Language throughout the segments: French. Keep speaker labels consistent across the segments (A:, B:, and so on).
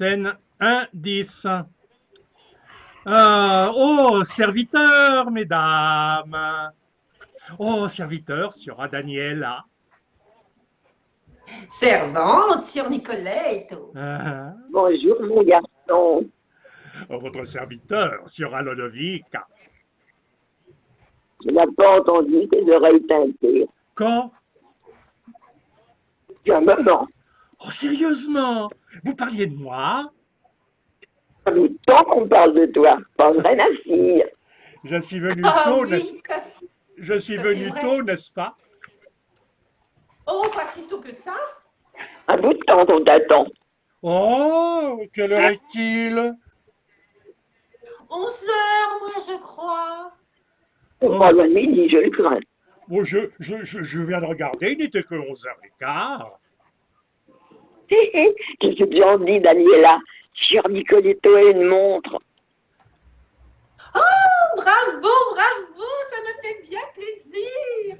A: Scène 1, 10. Oh, serviteur, mesdames. Oh, serviteur, sera Daniela.
B: Servante, Sir Nicoletto.
A: Ah,
C: Bonjour, mon garçon.
A: votre serviteur, sera Lodovica.
C: Je n'ai pas entendu tes oreilles teintées.
A: Quand?
C: Depuis un moment.
A: Oh, sérieusement, vous parliez de moi?
C: Ça fait tant qu'on parle de toi. Pas vrai, ma fille?
A: Je suis venu
B: Ah
A: tôt, n'est-ce
B: oui, ça,
A: Je suis
B: ça, c'est
A: venu
B: vrai.
A: tôt, n'est-ce pas?
B: Oh, pas si tôt que ça.
C: Un bout de temps on t'attend.
A: Oh, quelle heure est-il?
B: 11 heures, moi, je crois.
C: C'est
A: Oh,
C: pas loin de midi, je le crains.
A: oh, je viens de regarder, il n'était que 11h15.
C: Je suis bien dit, Daniela. Cher Nicoletto a une montre.
B: Oh, bravo, bravo, ça me fait bien plaisir.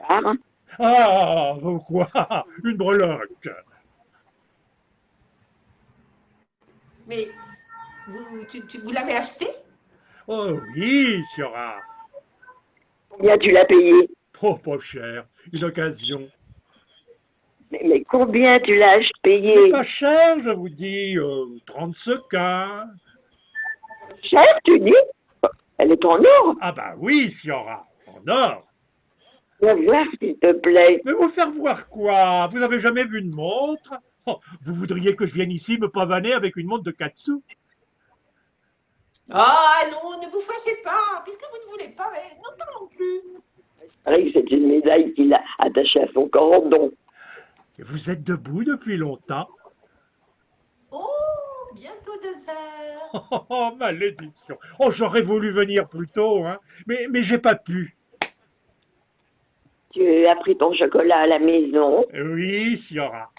C: Ah,
A: Ah, quoi? Une breloque.
B: Mais vous l'avez acheté?
A: Oh oui, Siora.
C: combien tu l'as payé?
A: Oh, pas cher. Une occasion.
C: Mais combien tu l'as
A: Mais
C: payé?
A: pas cher, je vous dis. 30 sequins.
C: Cher, tu dis? Elle est en or.
A: Ah bah oui, Siora. En or.
C: Viens voir, s'il te plaît.
A: Mais vous faire voir quoi? Vous n'avez jamais vu une montre? Oh, vous voudriez que je vienne ici me pavaner avec une montre de 4 sous?
B: Ah non, ne vous fâchez pas, puisque vous ne voulez pas, mais non, pas non plus.
C: C'est vrai que c'est une médaille qu'il a attachée à son cordon.
A: Et vous êtes debout depuis longtemps?
B: Oh, bientôt 2 heures.
A: Oh, malédiction. Oh, j'aurais voulu venir plus tôt, hein. Mais j'ai pas pu.
C: Tu as pris ton chocolat à la maison.
A: Oui, Siora.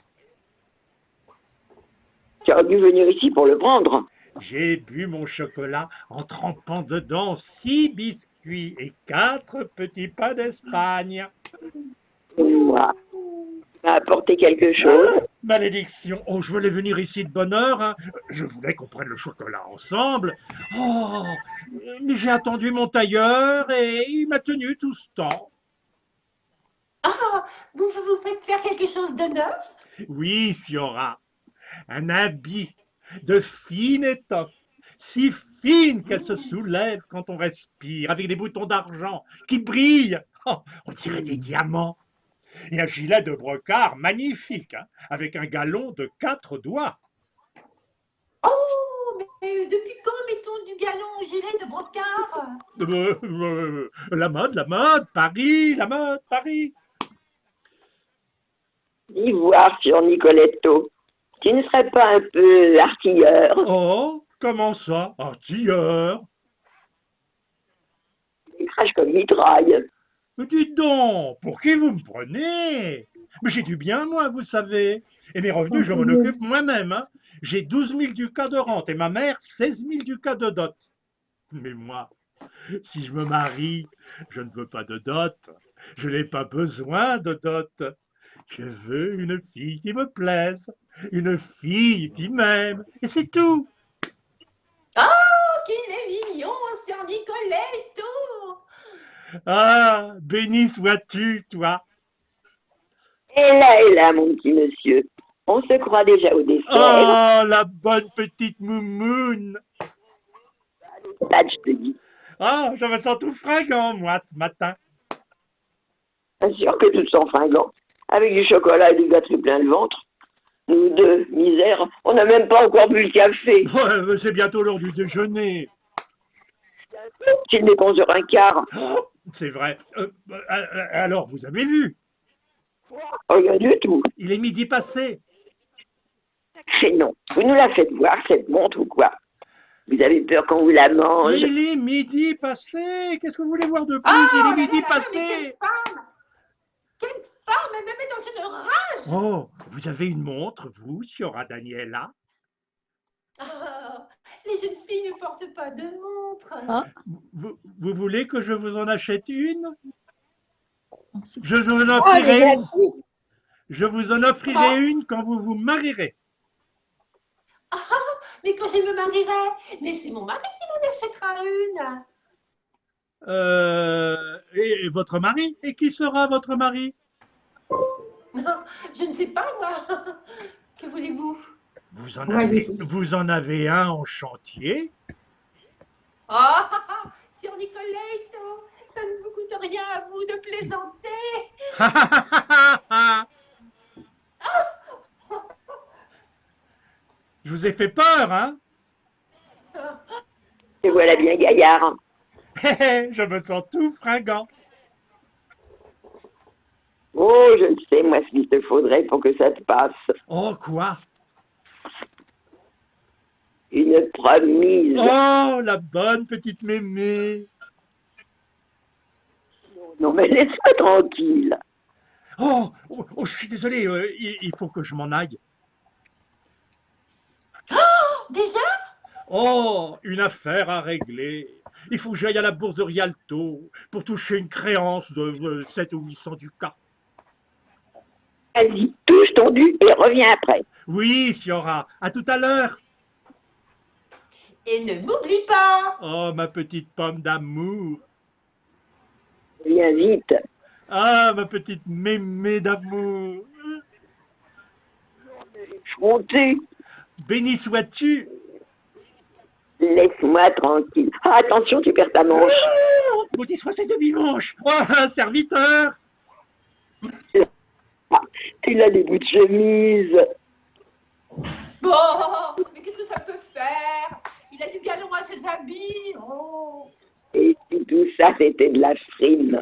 C: Tu aurais dû venir ici pour le prendre.
A: J'ai bu mon chocolat en trempant dedans 6 biscuits et 4 petits pains d'Espagne.
C: Moi, tu m'as apporté quelque chose.
A: Malédiction. Oh, je voulais venir ici de bonne heure, hein. Je voulais qu'on prenne le chocolat ensemble. Oh, mais j'ai attendu mon tailleur et il m'a tenu tout ce temps.
B: Ah, vous faites faire quelque chose de neuf?
A: Oui, Siora. Un habit de fine étoffe, si fine qu'elle se soulève quand on respire, avec des boutons d'argent qui brillent. Oh, on dirait des diamants. Et un gilet de brocart magnifique, hein, avec un galon de 4 doigts.
B: Oh, mais depuis quand mettons du galon au gilet de brocart?
A: La mode, Paris, la mode, Paris.
C: Dis voir sur Nicoletto. Tu ne serais pas un peu artilleur?
A: Oh, comment ça, artilleur?
C: Tu craches comme mitraille.
A: Mais dites donc, pour qui vous me prenez? Mais j'ai du bien, moi, vous savez. Et mes revenus, je m'en occupe moi-même, hein. J'ai 12 000 ducats de rente et ma mère 16 000 ducats de dot. Mais moi, si je me marie, je ne veux pas de dot. Je n'ai pas besoin de dot. Je veux une fille qui me plaise, une fille qui m'aime, et c'est tout.
B: Oh, qu'il est mignon, Sir Nicoletto!
A: Ah, béni sois-tu, toi.
C: Et là, mon petit monsieur. On se croit déjà au dessert.
A: Oh, la bonne petite moumoune.
C: Là, je te dis.
A: Ah, je me sens tout fringant, moi, ce matin.
C: Bien sûr que tu te sens fringant. Avec du chocolat et des gâteries plein le ventre. Nous deux, misère, on n'a même pas encore bu le café.
A: Ouais, c'est bientôt l'heure du déjeuner.
C: Tu n'est qu'11 heures un quart.
A: Oh, c'est vrai. Alors, vous avez vu,
C: Rien du tout.
A: il est midi passé.
C: C'est non. Vous nous la faites voir, cette montre ou quoi? Vous avez peur qu'on vous la mange?
A: Il est midi passé. Qu'est-ce que vous voulez voir de
B: Oh
A: plus? Il est
B: là là
A: midi
B: là là, mais
A: passé.
B: quelle femme! Quelle femme! Elle me met dans une rage!
A: Oh, vous avez une montre, vous, Siora Daniela?
B: Ah, les jeunes filles ne portent pas de montre.
D: Ah,
A: Vous voulez que je vous en achète une?
D: c'est
A: Je vous en
D: déjà
A: offrirai,
D: acquis.
A: je vous en offrirai une quand vous vous marierez.
B: Ah, mais quand je me marierai, mais c'est mon mari qui m'en achètera une.
A: Et votre mari? Et qui sera votre mari?
B: Non, je ne sais pas, moi. Que voulez-vous?
A: Vous en avez un en chantier?
B: Oh, Sir Nicoletto, ça ne vous coûte rien à vous de plaisanter.
A: Je vous ai fait peur, hein?
C: Et voilà bien gaillard.
A: Je me sens tout fringant.
C: Oh, je ne sais, moi, ce qu'il te faudrait pour que ça te passe.
A: Oh, quoi?
C: Une promise.
A: Oh, la bonne petite mémé.
C: Non, mais laisse-moi tranquille.
A: Je suis désolé, il faut que je m'en aille.
B: Déjà?
A: Oh, une affaire à régler. Il faut que j'aille à la bourse de Rialto pour toucher une créance de 7 ou 800 ducats.
C: Vas-y, touche ton dû et reviens après.
A: Oui, Siora, à tout à l'heure.
B: Et ne m'oublie pas.
A: Oh, ma petite pomme d'amour.
C: Viens vite.
A: Ah, ma petite mémé d'amour.
C: Frontez.
A: Béni sois-tu.
C: Laisse-moi tranquille. Ah, attention, tu perds ta manche.
A: Maudit soit ces demi-manches. Oh, un serviteur.
C: Ah, tu as des bouts de chemise.
B: Bon, mais qu'est-ce que ça peut faire? Il a du galon à ses habits. Oh.
C: Et si tout ça, c'était de la frime.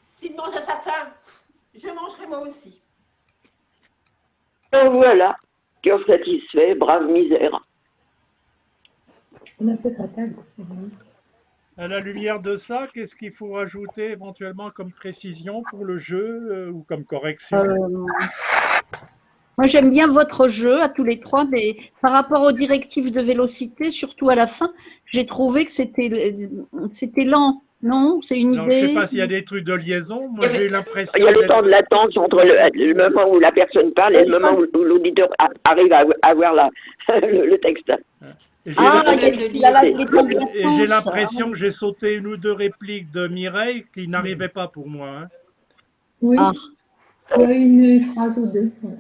B: S'il mange à sa faim, je mangerai moi aussi.
C: Donc voilà, cœur satisfait, brave misère.
E: On a peut-être à table.
A: À la lumière de ça, qu'est-ce qu'il faut rajouter éventuellement comme précision pour le jeu ou comme correction?
D: Moi, j'aime bien votre jeu à tous les trois, mais par rapport aux directives de vélocité, surtout à la fin, j'ai trouvé que c'était lent. Non, c'est une
A: Alors, je ne sais
D: idée.
A: pas s'il y a des trucs de liaison. Moi, j'ai eu l'impression.
C: Il y a le temps de latence entre le moment où la personne parle et le moment où l'auditeur arrive à voir le texte.
A: Et j'ai
D: Ah,
A: l'im-
D: il y a les temps de
A: et j'ai
D: latence,
A: l'impression que j'ai sauté une ou deux répliques de Mireille qui n'arrivaient pas pour moi. Hein.
E: Oui,
D: Ah.
E: une phrase ou deux. Voilà.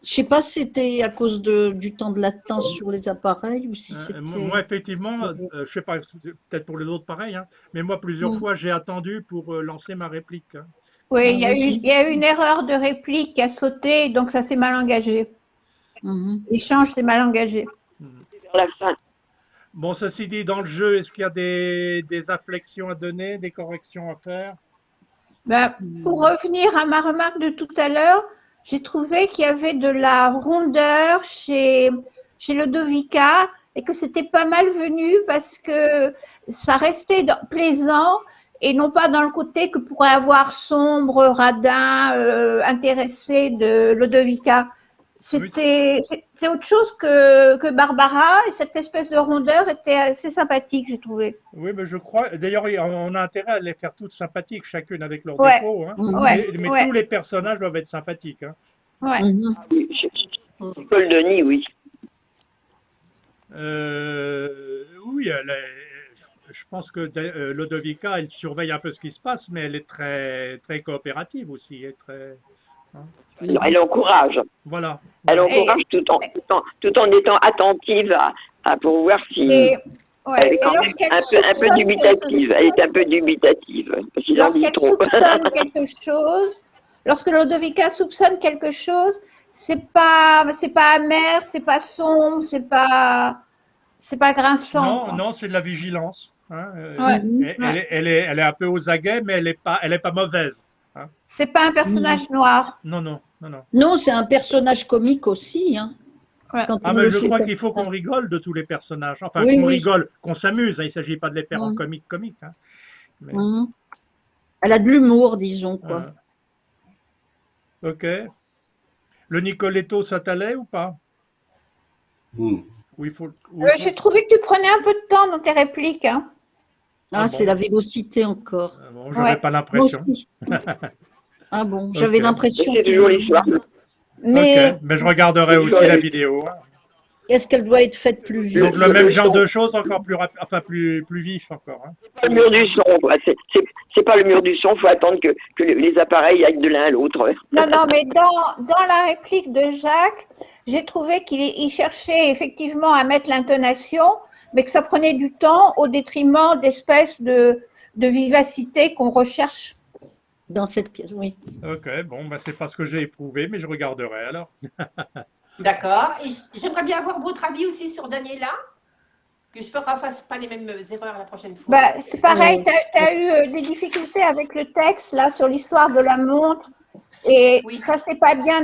D: Je sais pas si c'était à cause du temps de latence sur les appareils ou si c'était.
A: Moi, effectivement, je sais pas, peut-être pour les autres pareil, hein, mais moi, plusieurs fois, j'ai attendu pour lancer ma réplique. Hein.
F: Oui,
D: Ah, oui.
F: il y a eu une erreur de réplique qui a sauté, donc ça s'est mal engagé.
D: Mhm.
F: L'échange s'est mal engagé.
C: Vers la fin.
A: Bon, ceci dit, dans le jeu, est-ce qu'il y a des inflexions à donner, des corrections à faire?
F: Ben, pour revenir à ma remarque de tout à l'heure, j'ai trouvé qu'il y avait de la rondeur chez Ludovica et que c'était pas mal venu parce que ça restait plaisant et non pas dans le côté que pourrait avoir sombre, radin, intéressé de Ludovica. C'est autre chose que Barbara et cette espèce de rondeur était assez sympathique, j'ai trouvé.
A: Oui, mais je crois. D'ailleurs, on a intérêt à les faire toutes sympathiques, chacune avec leurs
F: Ouais.
A: défauts. Hein.
F: Ouais,
A: Mais
F: ouais.
A: tous les personnages doivent être sympathiques. Hein.
F: Ouais.
D: Mhm.
C: Oui, Paul Denis, oui.
A: Oui, je pense que Ludovica, elle surveille un peu ce qui se passe, mais elle est très, très coopérative aussi.
C: Alors, elle encourage.
A: Voilà.
C: Elle encourage tout en étant attentive pour voir si
F: Et,
C: elle
F: ouais.
C: est
F: Et
C: quand même
F: lorsqu'elle
C: un peu
F: soupçonne
C: dubitative. Elle est un peu dubitative. Parce qu'il en dit
F: lorsqu'elle
C: trop.
F: soupçonne quelque chose, lorsque Ludovica soupçonne quelque chose, c'est pas amer, c'est pas sombre, c'est pas grinçant.
A: Non,
F: quoi.
A: non, c'est de la vigilance. Hein.
F: Ouais.
A: Elle est un peu aux aguets, mais elle est pas mauvaise.
F: C'est pas un personnage noir.
A: Non, non, non, non.
D: Non, c'est un personnage comique aussi. Hein.
F: Ouais.
D: Quand
A: Ah,
D: on
A: mais
D: le
A: je
D: fait
A: crois
D: comme
A: qu'il faut
D: ça.
A: qu'on rigole de tous les personnages. Enfin,
D: Oui,
A: qu'on
D: oui.
A: rigole, qu'on s'amuse. Hein. Il ne s'agit pas de les faire en comique. Hein. Mais,
D: Mhm. Elle a de l'humour, disons quoi.
A: ok. Le Nicoletto, ça t'allait ou pas? Ou il faut,
F: J'ai trouvé que tu prenais un peu de temps dans tes répliques. Hein.
D: Ah,
A: bon.
D: c'est la vélocité encore.
A: Bon, j'avais
F: Ouais.
A: pas
D: Moi
A: l'impression.
D: aussi. Ah bon, j'avais
A: Ok.
D: l'impression
C: C'est toujours l'histoire.
D: Mais
A: Mais je regarderai aussi la vidéo, hein.
D: est-ce qu'elle doit être faite plus vite?
A: Donc le même genre de choses, encore plus rapide, enfin plus vif encore, hein.
C: Pas le mur du son, quoi. C'est pas le mur du son, il faut attendre que les appareils aillent de l'un à l'autre.
F: Non, non, mais dans la réplique de Jacques, j'ai trouvé qu'il cherchait effectivement à mettre l'intonation, mais que ça prenait du temps au détriment d'espèces de vivacité qu'on recherche.
D: Dans cette pièce, oui.
A: Ok, bon, bah, c'est pas ce que j'ai éprouvé, mais je regarderai alors.
B: D'accord. Et j'aimerais bien avoir votre avis aussi sur Daniela, que je ne fasse pas les mêmes erreurs la prochaine fois.
F: Bah, c'est pareil, tu as eu des difficultés avec le texte, là, sur l'histoire de la montre. Et
B: Oui.
F: ça, c'est pas bien.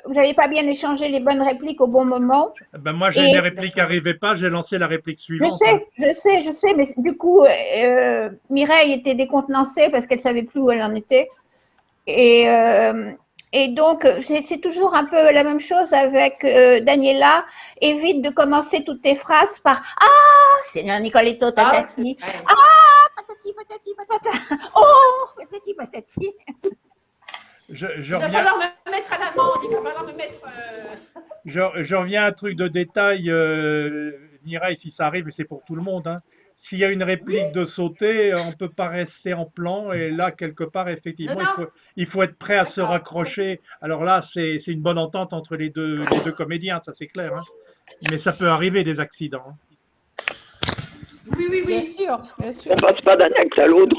F: Vous n'avez pas bien échangé les bonnes répliques au bon moment.
A: Ben moi,
F: Et-
A: mes répliques n'arrivaient pas, j'ai lancé la réplique
F: Je
A: suivante.
F: sais, mais du coup, Mireille était décontenancée parce qu'elle savait plus où elle en était. Et donc, c'est toujours un peu la même chose avec Daniela. Évite de commencer toutes tes phrases par « Ah, c'est un Nicoletto tatati.
B: ouais.
F: Patati, patati, patata. Oh, patati, patati. »
A: Je
B: Il va
A: reviens,
B: falloir me mettre à l'amende, il va falloir me mettre…
A: je reviens à un truc de détail, Mireille, si ça arrive, mais c'est pour tout le monde, hein. S'il y a une réplique de sauter, on ne peut pas rester en plan. Et là, quelque part, effectivement,
B: Non.
A: il faut être prêt à se
B: D'accord.
A: raccrocher. Alors là, c'est une bonne entente entre les deux comédiens, ça c'est clair, hein. Mais ça peut arriver des accidents, hein.
B: Oui.
F: Bien sûr, bien sûr.
C: On passe pas d'un axe à l'autre.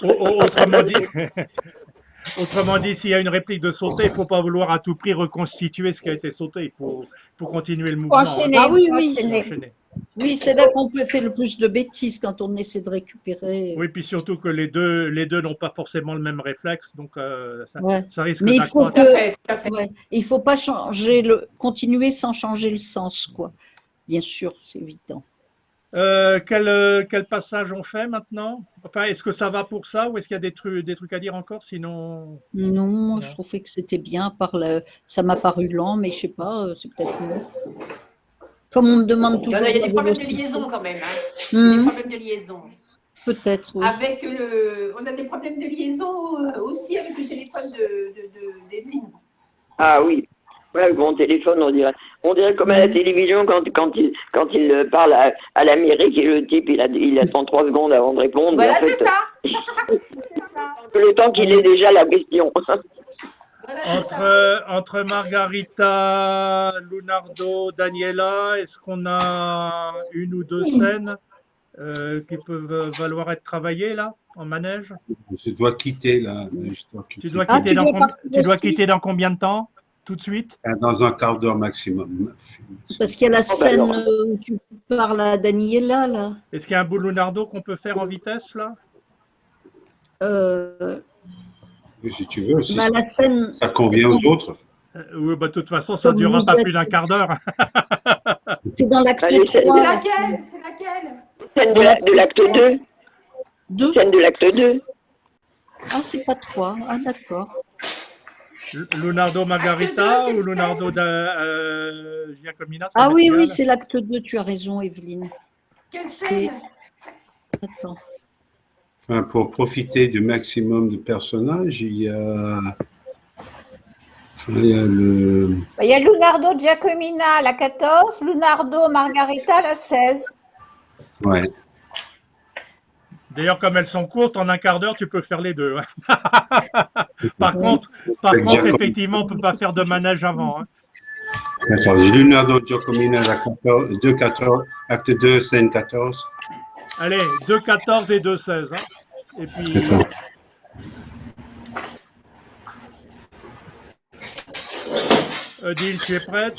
A: Autrement dit, s'il y a une réplique de sauter, il ne faut pas vouloir à tout prix reconstituer ce qui a été sauté. Il faut continuer le mouvement, hein.
F: Enchaîner.
D: Ah oui,
F: faut
D: oui.
F: enchaîner.
A: Enchaîner.
D: Oui, c'est là qu'on peut faire le plus de bêtises quand on essaie de récupérer.
A: Oui, puis surtout que les deux n'ont pas forcément le même réflexe, donc
D: Ouais.
A: ça risque
D: Mais il faut
A: d'accroître.
B: Tout à fait, tout à fait.
D: Ouais, il faut pas continuer sans changer le sens, quoi. Bien sûr, c'est évident.
A: Quel passage on fait maintenant? Enfin, est-ce que ça va pour ça ou est-ce qu'il y a des trucs à dire encore? Sinon,
D: Non, je trouvais que c'était bien. Ça m'a paru lent, mais je sais pas, c'est peut-être mieux. Comme on me demande
B: Il y
D: toujours.
B: a des
D: la
B: problèmes de
D: vélocité.
B: liaison quand même, hein. Des
D: Mhm,
B: problèmes de liaison.
D: peut-être, oui.
B: On a des problèmes de liaison aussi avec le téléphone d'Evelyne.
C: Ah oui. Ouais, avec mon téléphone, on dirait comme à la télévision quand il parle à l'Amérique et le type, il attend 3 secondes avant de répondre.
B: Voilà,
C: En fait,
B: c'est ça. C'est ça.
C: le temps qu'il ait déjà la question.
B: Voilà, c'est ça.
A: entre Margarita, Lunardo, Daniela, est-ce qu'on a une ou deux scènes qui peuvent valoir être travaillées là, en manège?
G: Je dois quitter là.
A: Tu dois
D: Ah,
A: quitter
D: tu
A: dans
D: dois
A: com-
D: partir
A: tu dois
D: aussi?
A: quitter dans combien de temps? Tout de suite?
G: Dans un quart d'heure maximum.
D: Parce qu'il y a la scène
C: alors.
D: où tu parles à Daniela, là.
A: Est-ce qu'il y a un bout de Lunardo qu'on peut faire en vitesse là?
G: Si tu veux, si
D: Bah, la scène.
G: ça convient aux autres.
A: Oui, bah, de toute façon, ça ne
D: Comme
A: durera
D: vous
A: pas
D: êtes-
A: plus d'un quart d'heure.
D: C'est dans l'acte
C: Allez, c'est-
D: 3.
B: C'est
D: la
B: laquelle? C'est laquelle?
C: Scène
D: Dans
C: de l'acte 2.
D: 2.
C: Scène de l'acte 2.
D: Ah, c'est pas 3. Ah, d'accord.
A: Leonardo Margarita
B: Acte deux,
A: ou
B: quelle
A: Leonardo Giacomina?
D: Ah oui,
A: Saint-Michel?
D: oui, c'est l'acte 2, tu as raison, Evelyne.
B: Quelle
D: C'est-
B: scène?
D: Attends.
G: Enfin, pour profiter du maximum de personnages, il y a le.
F: Il y a Lunardo Giacomina, la 14, Lunardo Margarita, la 16.
G: Ouais.
A: D'ailleurs, comme elles sont courtes, en un quart d'heure, tu peux faire les deux, hein. Par contre,
G: Giacomina.
A: effectivement, on ne peut pas faire de manège avant, hein.
G: D'accord. Leonardo Giacomina, la 14, 2-14, acte 2, scène 14.
A: Allez, 2-14 et 2-16, hein. Et puis,
G: D'accord.
A: Odile, tu es prête?